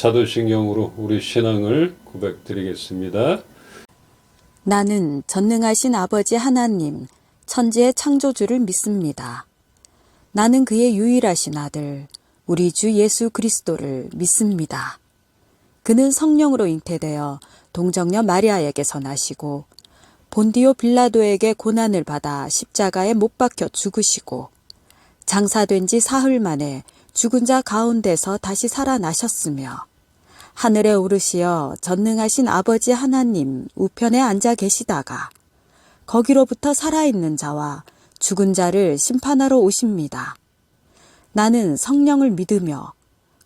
사도신경으로 우리 신앙을 고백드리겠습니다. 나는 전능하신 아버지 하나님, 천지의 창조주를 믿습니다. 나는 그의 유일하신 아들, 우리 주 예수 그리스도를 믿습니다. 그는 성령으로 잉태되어 동정녀 마리아에게서 나시고 본디오 빌라도에게 고난을 받아 십자가에 못 박혀 죽으시고 장사된 지 사흘 만에 죽은 자 가운데서 다시 살아나셨으며 하늘에 오르시어 전능하신 아버지 하나님 우편에 앉아 계시다가 거기로부터 살아있는 자와 죽은 자를 심판하러 오십니다. 나는 성령을 믿으며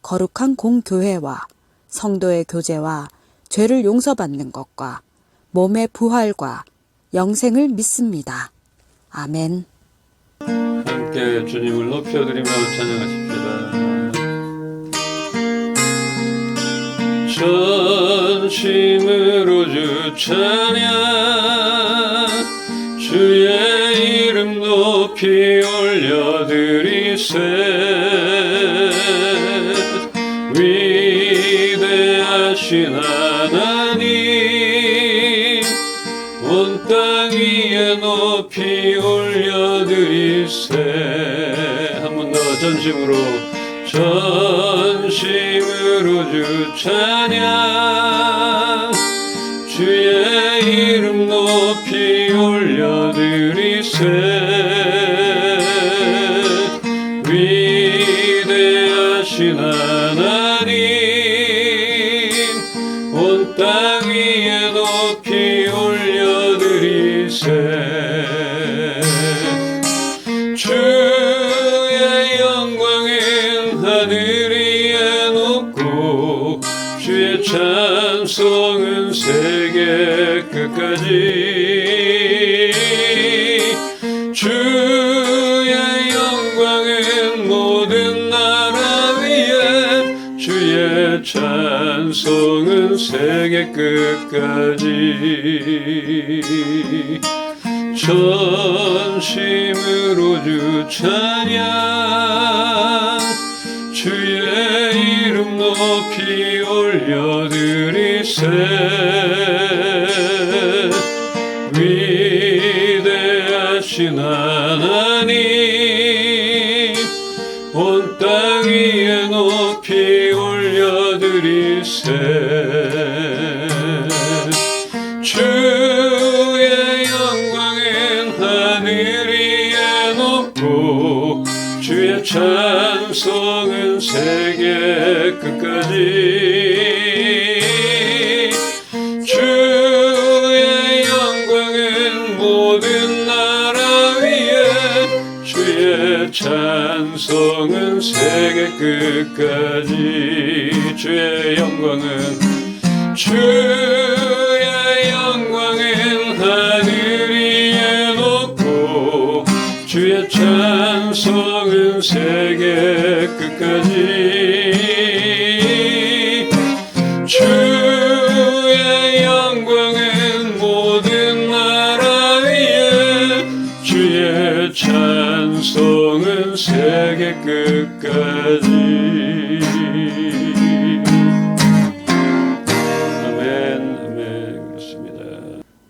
거룩한 공교회와 성도의 교제와 죄를 용서받는 것과 몸의 부활과 영생을 믿습니다. 아멘. 함께 주님을 높여드리며 찬양하십시다. 전심으로 주 찬양, 주의 이름 높이 올려드리세. 위대하신 하나님, 온 땅 위에 높이 올려드리세. 한 번 더 전심으로 주 찬양, 주의 이름 높이 올려드리세. 위대하신 하나님, 온 땅 위에 높이 올려드리세. 주의 영광은 하늘 위에 높고 주의 찬송은 세계 끝까지. 주의 영광은 모든 나라 위에, 주의 찬송은 세계 끝까지. 전심으로 주 찬양, 주의 이름 높이 올려드리세. 위대하신 하나님, 온 땅 위에 높이 올려드리세. 주의 영광은 하늘 위에 높고 주의 찬송은 세계 끝까지. 주의 영광은 모든 나라 위에, 주의 찬송은 세계 끝까지. 주의 영광은 하늘 위에 높고 주의 찬송은 세계 끝까지. 주의 영광은 모든 나라 위에, 주의 찬송은 세계 끝까지.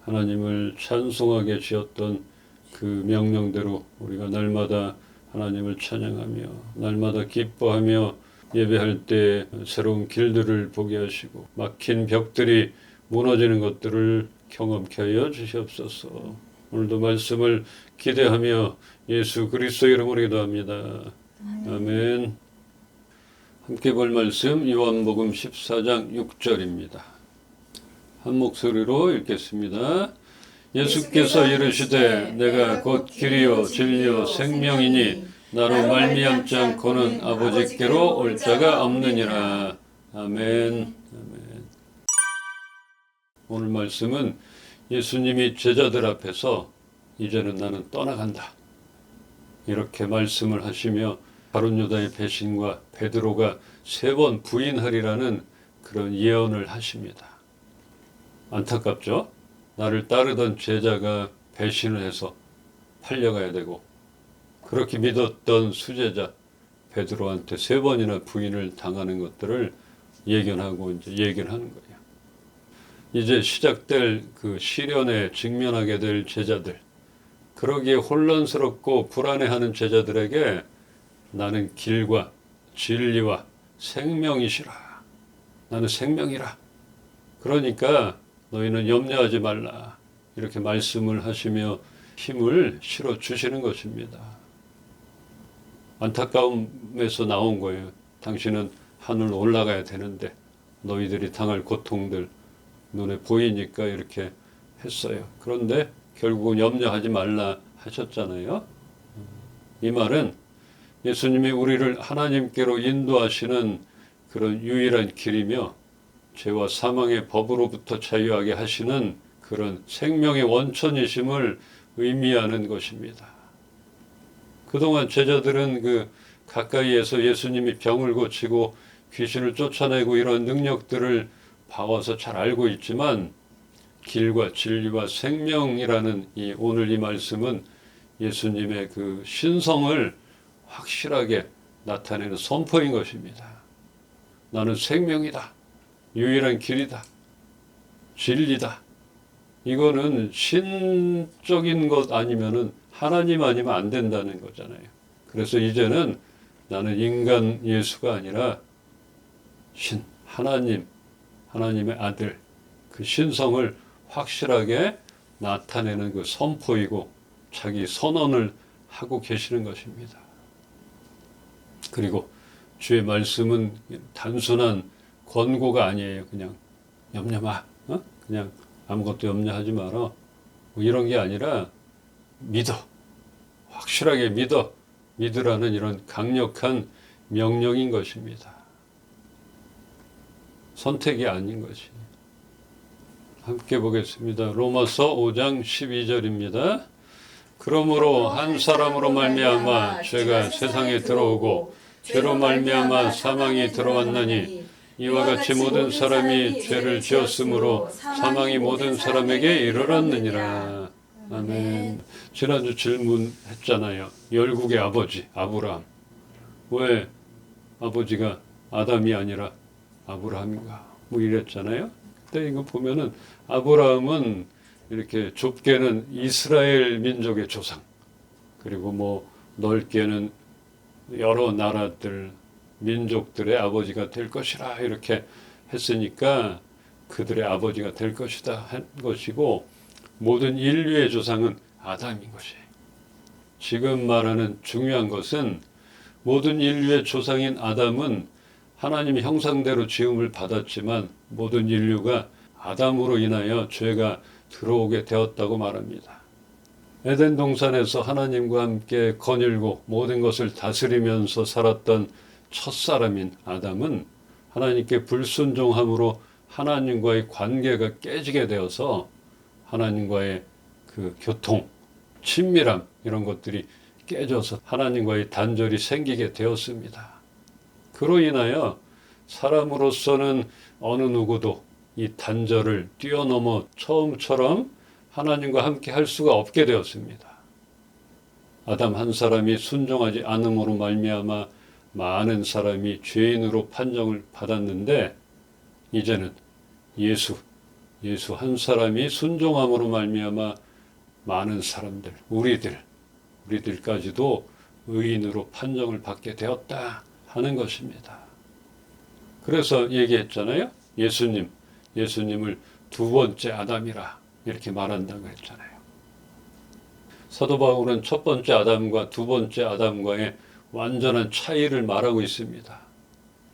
하나님을 찬송하게 지었던 그 명령대로 우리가 날마다 하나님을 찬양하며 날마다 기뻐하며 예배할 때 새로운 길들을 보게 하시고 막힌 벽들이 무너지는 것들을 경험케 하여 주시옵소서. 오늘도 말씀을 기대하며 예수 그리스도 이름으로 기도합니다. 아멘. 함께 볼 말씀 요한복음 14장 6절입니다. 한 목소리로 읽겠습니다. 예수께서 이르시되 내가 곧 길이요 진리요 생명이니 나로 말미암지 않고는 아버지께로 올 자가 없느니라. 아멘. 아멘. 오늘 말씀은 예수님이 제자들 앞에서 이제는 나는 떠나간다, 이렇게 말씀을 하시며 가룟 유다의 배신과 베드로가 3번 부인하리라는 그런 예언을 하십니다. 안타깝죠? 나를 따르던 제자가 배신을 해서 팔려가야 되고, 그렇게 믿었던 수제자 베드로한테 3번이나 부인을 당하는 것들을 예견하고 이제 얘기를 하는 거예요. 이제 시작될 그 시련에 직면하게 될 제자들, 그러기에 혼란스럽고 불안해하는 제자들에게 나는 길과 진리와 생명이시라. 나는 생명이라. 그러니까 너희는 염려하지 말라. 이렇게 말씀을 하시며 힘을 실어 주시는 것입니다. 안타까움에서 나온 거예요. 당신은 하늘로 올라가야 되는데 너희들이 당할 고통들 눈에 보이니까 이렇게 했어요. 그런데 결국은 염려하지 말라 하셨잖아요. 이 말은 예수님이 우리를 하나님께로 인도하시는 그런 유일한 길이며 죄와 사망의 법으로부터 자유하게 하시는 그런 생명의 원천이심을 의미하는 것입니다. 그동안 제자들은 그 가까이에서 예수님이 병을 고치고 귀신을 쫓아내고 이런 능력들을 봐와서 잘 알고 있지만 길과 진리와 생명이라는 오늘 이 말씀은 예수님의 그 신성을 확실하게 나타내는 선포인 것입니다. 나는 생명이다. 유일한 길이다. 진리다. 이거는 신적인 것 아니면은 하나님 아니면 안 된다는 거잖아요. 그래서 이제는 나는 인간 예수가 아니라 신, 하나님의 아들, 그 신성을 확실하게 나타내는 그 선포이고 자기 선언을 하고 계시는 것입니다. 그리고 주의 말씀은 단순한 권고가 아니에요. 그냥 염려 마. 그냥 아무것도 염려하지 마라. 뭐 이런 게 아니라 믿어. 확실하게 믿어. 믿으라는 이런 강력한 명령인 것입니다. 선택이 아닌 것이. 함께 보겠습니다. 로마서 5장 12절입니다. 그러므로 한 사람으로 말미암아 죄가 세상에 들어오고 죄로 말미암아 사망이 들어왔나니 이와 같이 모든 사람이 죄를 지었으므로 사망이 모든 사람에게 이르렀느니라. 아멘. 지난주 질문했잖아요. 열국의 아버지 아브라함. 왜 아버지가 아담이 아니라 아브라함인가? 뭐 이랬잖아요. 그때 이거 보면은 아브라함은 이렇게 좁게는 이스라엘 민족의 조상, 그리고 뭐 넓게는 여러 나라들, 민족들의 아버지가 될 것이라 이렇게 했으니까 그들의 아버지가 될 것이다 한 것이고, 모든 인류의 조상은 아담인 것이에요. 지금 말하는 중요한 것은 모든 인류의 조상인 아담은 하나님의 형상대로 지음을 받았지만 모든 인류가 아담으로 인하여 죄가 들어오게 되었다고 말합니다. 에덴 동산에서 하나님과 함께 거닐고 모든 것을 다스리면서 살았던 첫사람인 아담은 하나님께 불순종함으로 하나님과의 관계가 깨지게 되어서 하나님과의 그 교통, 친밀함 이런 것들이 깨져서 하나님과의 단절이 생기게 되었습니다. 그로 인하여 사람으로서는 어느 누구도 이 단절을 뛰어넘어 처음처럼 하나님과 함께 할 수가 없게 되었습니다. 아담 한 사람이 순종하지 않음으로 말미암아 많은 사람이 죄인으로 판정을 받았는데, 이제는 예수 한 사람이 순종함으로 말미암아 많은 사람들, 우리들까지도 의인으로 판정을 받게 되었다 하는 것입니다. 그래서 얘기했잖아요. 예수님을 두 번째 아담이라 이렇게 말한다고 했잖아요. 사도 바울은 첫 번째 아담과 두 번째 아담과의 완전한 차이를 말하고 있습니다.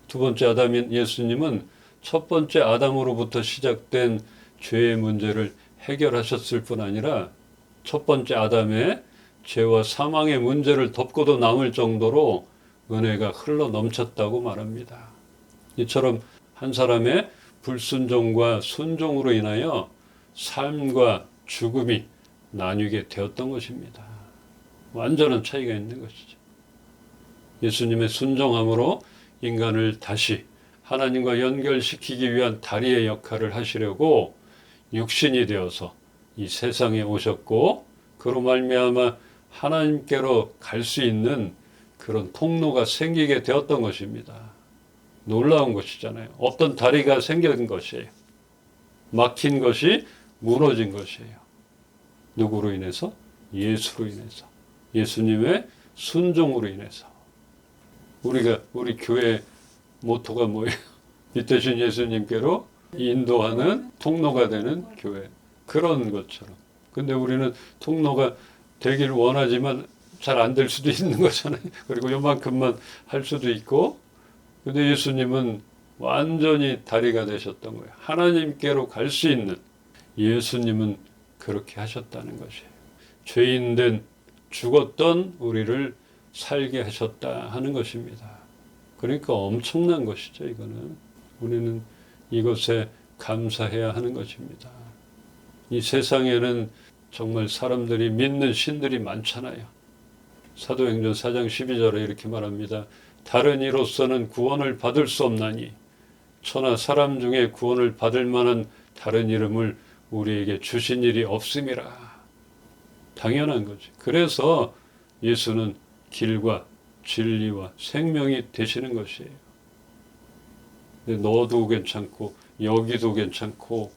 두 번째 아담인 예수님은 첫 번째 아담으로부터 시작된 죄의 문제를 해결하셨을 뿐 아니라 첫 번째 아담의 죄와 사망의 문제를 덮고도 남을 정도로 은혜가 흘러 넘쳤다고 말합니다. 이처럼 한 사람의 불순종과 순종으로 인하여 삶과 죽음이 나뉘게 되었던 것입니다. 완전한 차이가 있는 것이죠. 예수님의 순종함으로 인간을 다시 하나님과 연결시키기 위한 다리의 역할을 하시려고 육신이 되어서 이 세상에 오셨고, 그로 말미암아 하나님께로 갈 수 있는 그런 통로가 생기게 되었던 것입니다. 놀라운 것이잖아요. 없던 다리가 생긴 것이에요. 막힌 것이 무너진 것이에요. 누구로 인해서? 예수로 인해서. 예수님의 순종으로 인해서. 우리 교회 모토가 뭐예요? 이 대신 예수님께로 인도하는 통로가 되는 교회. 그런 것처럼. 근데 우리는 통로가 되길 원하지만 잘 안 될 수도 있는 거잖아요. 그리고 요만큼만 할 수도 있고. 근데 예수님은 완전히 다리가 되셨던 거예요. 하나님께로 갈 수 있는. 예수님은 그렇게 하셨다는 것이에요. 죄인된 죽었던 우리를 살게 하셨다 하는 것입니다. 그러니까 엄청난 것이죠, 이거는. 우리는 이것에 감사해야 하는 것입니다. 이 세상에는 정말 사람들이 믿는 신들이 많잖아요. 사도행전 4장 12절에 이렇게 말합니다. 다른 이로서는 구원을 받을 수 없나니 천하 사람 중에 구원을 받을 만한 다른 이름을 우리에게 주신 일이 없음이라. 당연한 거지. 그래서 예수는 길과 진리와 생명이 되시는 것이에요. 근데 너도 괜찮고 여기도 괜찮고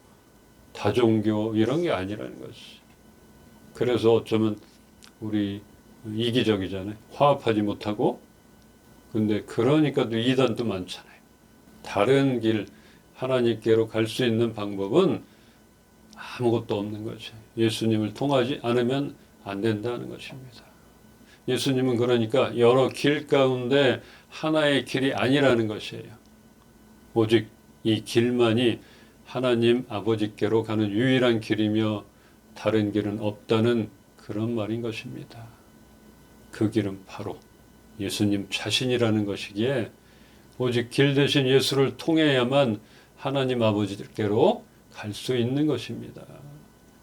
다종교 이런 게 아니라는 것이. 그래서 어쩌면 우리 이기적이잖아요. 화합하지 못하고. 근데 그러니까 또 이단도 많잖아요. 다른 길 하나님께로 갈 수 있는 방법은 아무것도 없는 거죠. 예수님을 통하지 않으면 안 된다는 것입니다. 예수님은 그러니까 여러 길 가운데 하나의 길이 아니라는 것이에요. 오직 이 길만이 하나님 아버지께로 가는 유일한 길이며 다른 길은 없다는 그런 말인 것입니다. 그 길은 바로 예수님 자신이라는 것이기에 오직 길 대신 예수를 통해야만 하나님 아버지께로 갈 수 있는 것입니다.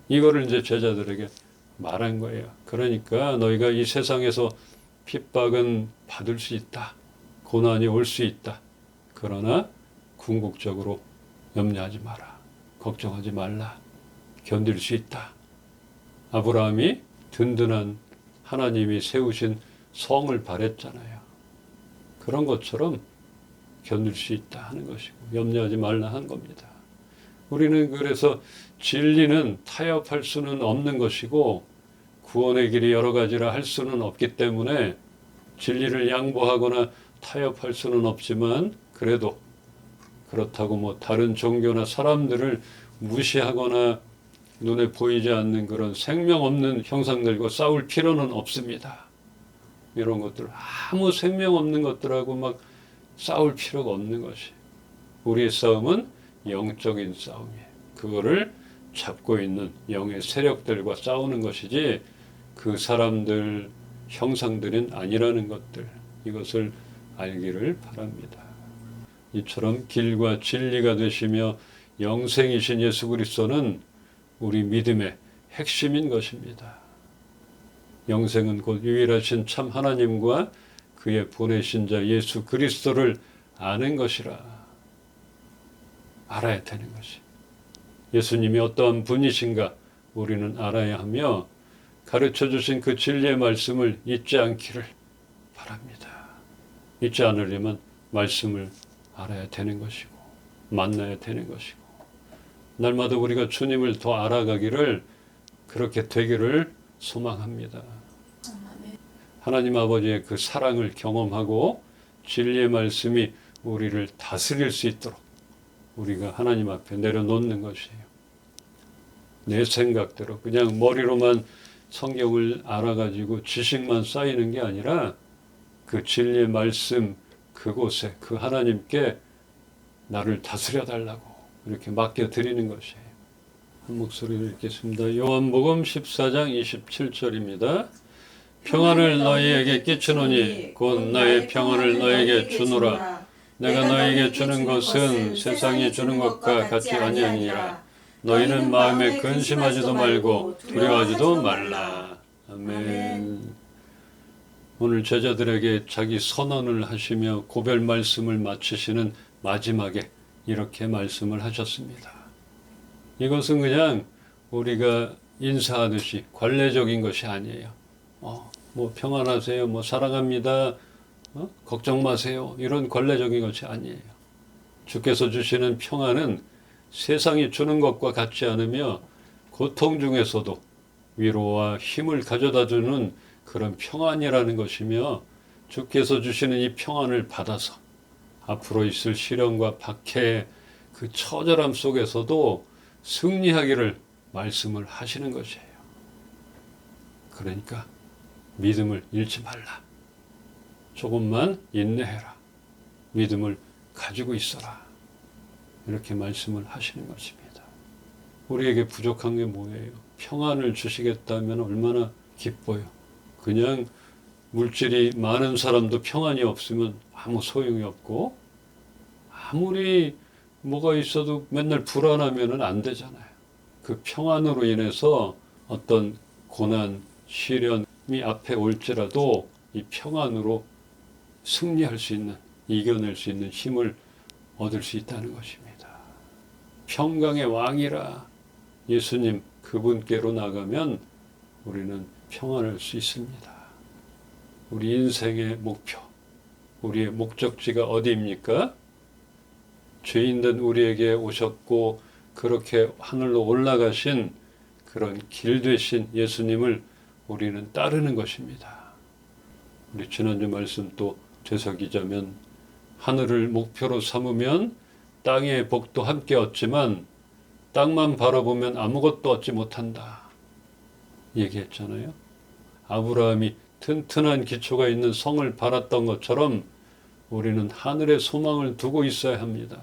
이거를 이제 제자들에게 말한 거예요. 그러니까 너희가 이 세상에서 핍박은 받을 수 있다. 고난이 올 수 있다. 그러나 궁극적으로 염려하지 마라. 걱정하지 말라. 견딜 수 있다. 아브라함이 든든한 하나님이 세우신 성을 바랬잖아요. 그런 것처럼 견딜 수 있다 하는 것이고 염려하지 말라 하는 겁니다. 우리는 그래서 진리는 타협할 수는 없는 것이고 구원의 길이 여러 가지라 할 수는 없기 때문에 진리를 양보하거나 타협할 수는 없지만 그래도 그렇다고 뭐 다른 종교나 사람들을 무시하거나 눈에 보이지 않는 그런 생명 없는 형상들과 싸울 필요는 없습니다. 이런 것들 아무 생명 없는 것들하고 막 싸울 필요가 없는 것이. 우리의 싸움은 영적인 싸움이에요. 그거를 잡고 있는 영의 세력들과 싸우는 것이지 그 사람들 형상들은 아니라는 것들. 이것을 알기를 바랍니다. 이처럼 길과 진리가 되시며 영생이신 예수 그리스도는 우리 믿음의 핵심인 것입니다. 영생은 곧 유일하신 참 하나님과 그의 보내신 자 예수 그리스도를 아는 것이라. 알아야 되는 것이. 예수님이 어떠한 분이신가 우리는 알아야 하며 가르쳐 주신 그 진리의 말씀을 잊지 않기를 바랍니다. 잊지 않으려면 말씀을 알아야 되는 것이고 만나야 되는 것이고 날마다 우리가 주님을 더 알아가기를 그렇게 되기를 소망합니다. 하나님 아버지의 그 사랑을 경험하고 진리의 말씀이 우리를 다스릴 수 있도록 우리가 하나님 앞에 내려놓는 것이에요. 내 생각대로 그냥 머리로만 성경을 알아가지고 지식만 쌓이는 게 아니라 그 진리의 말씀 그곳에 그 하나님께 나를 다스려 달라고 이렇게 맡겨드리는 것이에요. 한 목소리를 읽겠습니다. 요한복음 14장 27절입니다. 평안을 너희에게 끼치노니 곧 나의 평안을 너희에게 주노라. 내가 너희에게 주는 것은 세상이 주는 것과 같이 아니하니라. 너희는 마음에 근심하지도 말고 두려워하지도 말라. 아멘. 오늘 제자들에게 자기 선언을 하시며 고별 말씀을 마치시는 마지막에 이렇게 말씀을 하셨습니다. 이것은 그냥 우리가 인사하듯이 관례적인 것이 아니에요. 뭐 평안하세요, 뭐 사랑합니다, 걱정 마세요 이런 관례적인 것이 아니에요. 주께서 주시는 평안은 세상이 주는 것과 같지 않으며 고통 중에서도 위로와 힘을 가져다 주는 그런 평안이라는 것이며, 주께서 주시는 이 평안을 받아서 앞으로 있을 시련과 박해의 그 처절함 속에서도 승리하기를 말씀을 하시는 것이에요. 그러니까 믿음을 잃지 말라. 조금만 인내해라. 믿음을 가지고 있어라. 이렇게 말씀을 하시는 것입니다. 우리에게 부족한 게 뭐예요? 평안을 주시겠다면 얼마나 기뻐요. 그냥 물질이 많은 사람도 평안이 없으면 아무 소용이 없고, 아무리 뭐가 있어도 맨날 불안하면 안 되잖아요. 그 평안으로 인해서 어떤 고난, 시련이 앞에 올지라도 이 평안으로 승리할 수 있는, 이겨낼 수 있는 힘을 얻을 수 있다는 것입니다. 평강의 왕이라 예수님 그분께로 나가면 우리는 평안할 수 있습니다. 우리 인생의 목표, 우리의 목적지가 어디입니까? 죄인된 우리에게 오셨고 그렇게 하늘로 올라가신 그런 길 되신 예수님을 우리는 따르는 것입니다. 우리 지난주 말씀 또 되새기자면, 하늘을 목표로 삼으면 땅의 복도 함께 얻지만 땅만 바라보면 아무것도 얻지 못한다 얘기했잖아요. 아브라함이 튼튼한 기초가 있는 성을 바랐던 것처럼 우리는 하늘의 소망을 두고 있어야 합니다.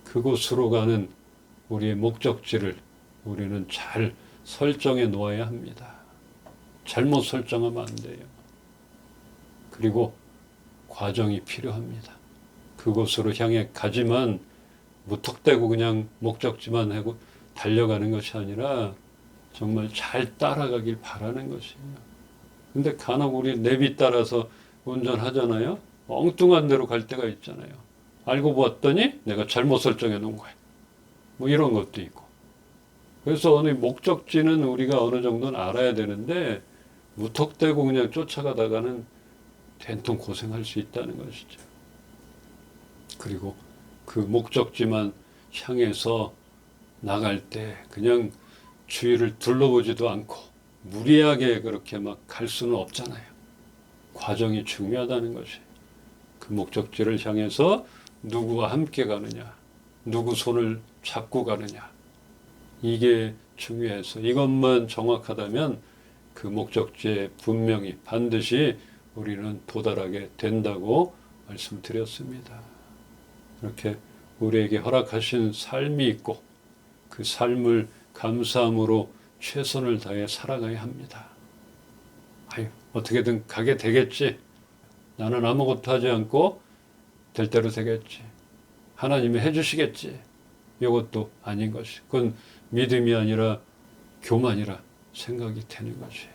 그곳으로 가는 우리의 목적지를 우리는 잘 설정해 놓아야 합니다. 잘못 설정하면 안 돼요. 그리고 과정이 필요합니다. 그곳으로 향해 가지만 무턱대고 그냥 목적지만 하고 달려가는 것이 아니라 정말 잘 따라가길 바라는 것이에요. 근데 간혹 우리 내비 따라서 운전하잖아요. 엉뚱한 데로 갈 때가 있잖아요. 알고 봤더니 내가 잘못 설정해 놓은 거야. 뭐 이런 것도 있고. 그래서 어느 목적지는 우리가 어느 정도는 알아야 되는데 무턱대고 그냥 쫓아가다가는 된통 고생할 수 있다는 것이죠. 그리고 그 목적지만 향해서 나갈 때 그냥 주위를 둘러보지도 않고 무리하게 그렇게 막 갈 수는 없잖아요. 과정이 중요하다는 것이. 그 목적지를 향해서 누구와 함께 가느냐, 누구 손을 잡고 가느냐, 이게 중요해서 이것만 정확하다면 그 목적지에 분명히 반드시 우리는 도달하게 된다고 말씀드렸습니다. 이렇게 우리에게 허락하신 삶이 있고 그 삶을 감사함으로 최선을 다해 살아가야 합니다. 아유, 어떻게든 가게 되겠지. 나는 아무것도 하지 않고 될 대로 되겠지. 하나님이 해주시겠지. 이것도 아닌 것이. 그건 믿음이 아니라 교만이라 생각이 되는 것이에요.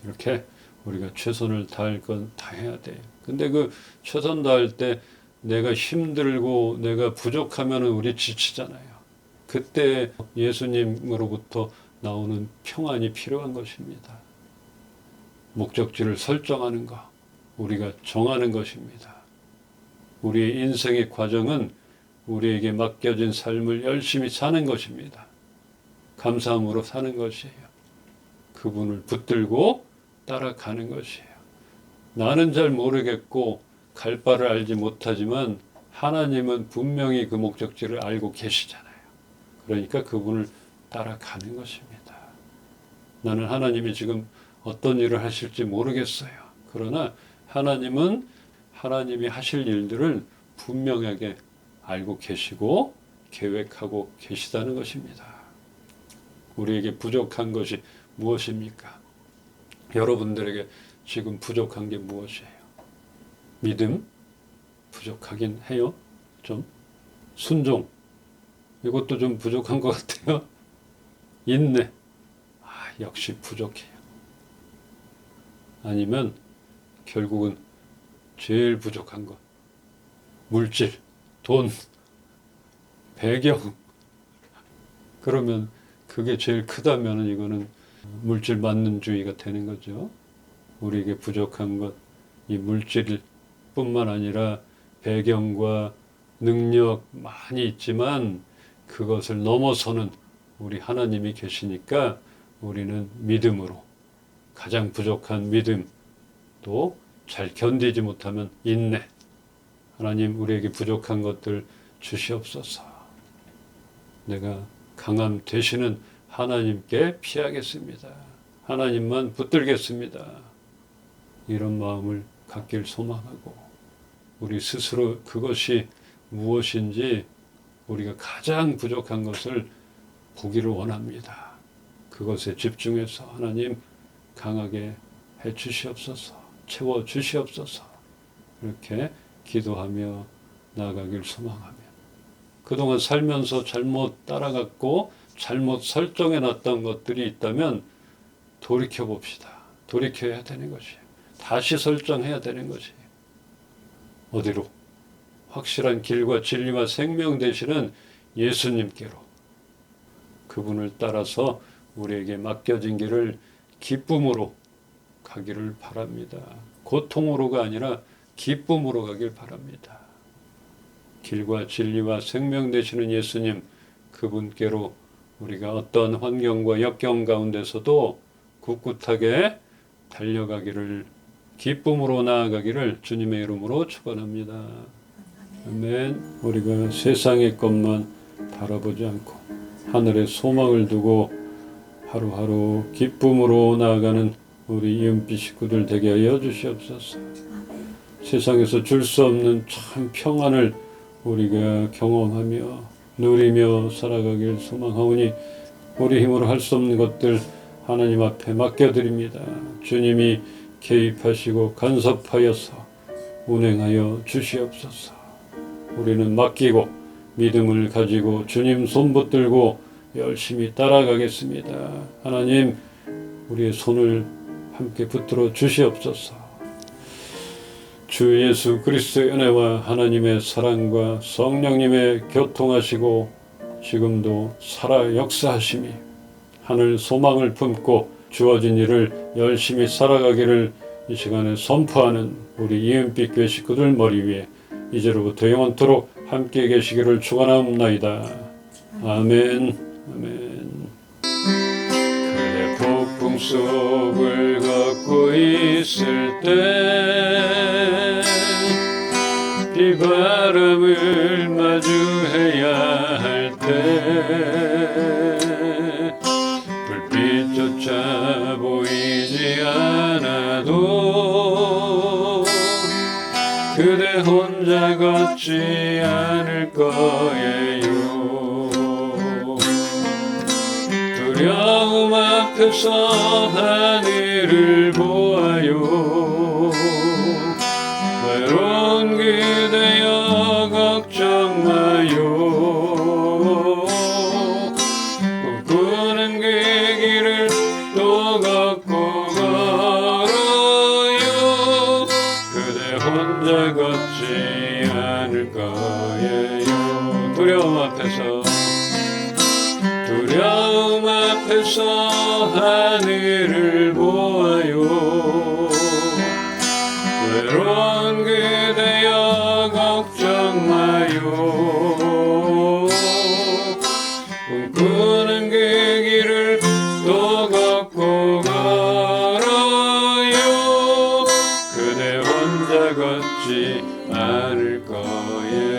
이렇게 우리가 최선을 다할 건 다 해야 돼요. 근데 그 최선 다할 때 내가 힘들고 내가 부족하면 우리 지치잖아요. 그때 예수님으로부터 나오는 평안이 필요한 것입니다. 목적지를 설정하는 것, 우리가 정하는 것입니다. 우리의 인생의 과정은 우리에게 맡겨진 삶을 열심히 사는 것입니다. 감사함으로 사는 것이에요. 그분을 붙들고 따라가는 것이에요. 나는 잘 모르겠고 갈 바를 알지 못하지만 하나님은 분명히 그 목적지를 알고 계시잖아요. 그러니까 그분을 따라가는 것입니다. 나는 하나님이 지금 어떤 일을 하실지 모르겠어요. 그러나 하나님은 하나님이 하실 일들을 분명하게 알고 계시고 계획하고 계시다는 것입니다. 우리에게 부족한 것이 무엇입니까? 여러분들에게 지금 부족한 게 무엇이에요? 믿음? 부족하긴 해요. 좀. 순종? 이것도 좀 부족한 것 같아요. 인내? 역시 부족해요. 아니면 결국은 제일 부족한 것. 물질, 돈, 배경. 그러면 그게 제일 크다면 이거는 물질 만능주의가 되는 거죠. 우리에게 부족한 것, 이 물질뿐만 아니라 배경과 능력 많이 있지만 그것을 넘어서는 우리 하나님이 계시니까 우리는 믿음으로 가장 부족한 믿음 또 잘 견디지 못하면 인내 하나님 우리에게 부족한 것들 주시옵소서. 내가 강함 되시는 하나님께 피하겠습니다. 하나님만 붙들겠습니다. 이런 마음을 갖길 소망하고 우리 스스로 그것이 무엇인지 우리가 가장 부족한 것을 보기를 원합니다. 그것에 집중해서 하나님 강하게 해 주시옵소서. 채워 주시옵소서. 이렇게 기도하며 나아가길 소망하며 그동안 살면서 잘못 따라갔고 잘못 설정해 놨던 것들이 있다면 돌이켜 봅시다. 돌이켜야 되는 것이에요. 다시 설정해야 되는 것이에요. 어디로? 확실한 길과 진리와 생명 되시는 예수님께로 그분을 따라서 우리에게 맡겨진 길을 기쁨으로 가기를 바랍니다. 고통으로가 아니라 기쁨으로 가길 바랍니다. 길과 진리와 생명 되시는 예수님 그분께로 우리가 어떤 환경과 역경 가운데서도 꿋꿋하게 달려가기를 기쁨으로 나아가기를 주님의 이름으로 축원합니다. 아멘. 우리가 세상의 것만 바라보지 않고 하늘의 소망을 두고 하루하루 기쁨으로 나아가는 우리 이은비 식구들 되게 하여 주시옵소서. 세상에서 줄 수 없는 참 평안을 우리가 경험하며 누리며 살아가길 소망하오니 우리 힘으로 할 수 없는 것들 하나님 앞에 맡겨드립니다. 주님이 개입하시고 간섭하여서 운행하여 주시옵소서. 우리는 맡기고 믿음을 가지고 주님 손 붙들고 열심히 따라가겠습니다. 하나님 우리의 손을 함께 붙들어 주시옵소서. 주 예수 그리스도의 은혜와 하나님의 사랑과 성령님의 교통하시고 지금도 살아 역사하심이 하늘 소망을 품고 주어진 일을 열심히 살아가기를 이 시간에 선포하는 우리 이은빛 교회 식구들 머리 위에 이제로부터 영원토록 함께 계시기를 축원하옵나이다. 아멘. 아멘. 그대 폭풍 속을 걷고 있을 때 비바람을 마주해야 할 때 불빛조차 보이지 않아도 그대 혼자 걷지 않을 거예요. 두려움 앞에서 하늘을 보아요. 외로운 그대여 걱정 마요. 꿈꾸는 그 길을 또 걷고 걸어요. 그대 혼자 걷지 않을 거예요. 두려움 앞에서 하늘을 보아요. 외로운 그대여 걱정 마요. 꿈꾸는 그 길을 또 걷고 걸어요. 그대 혼자 걷지 않을 거예요.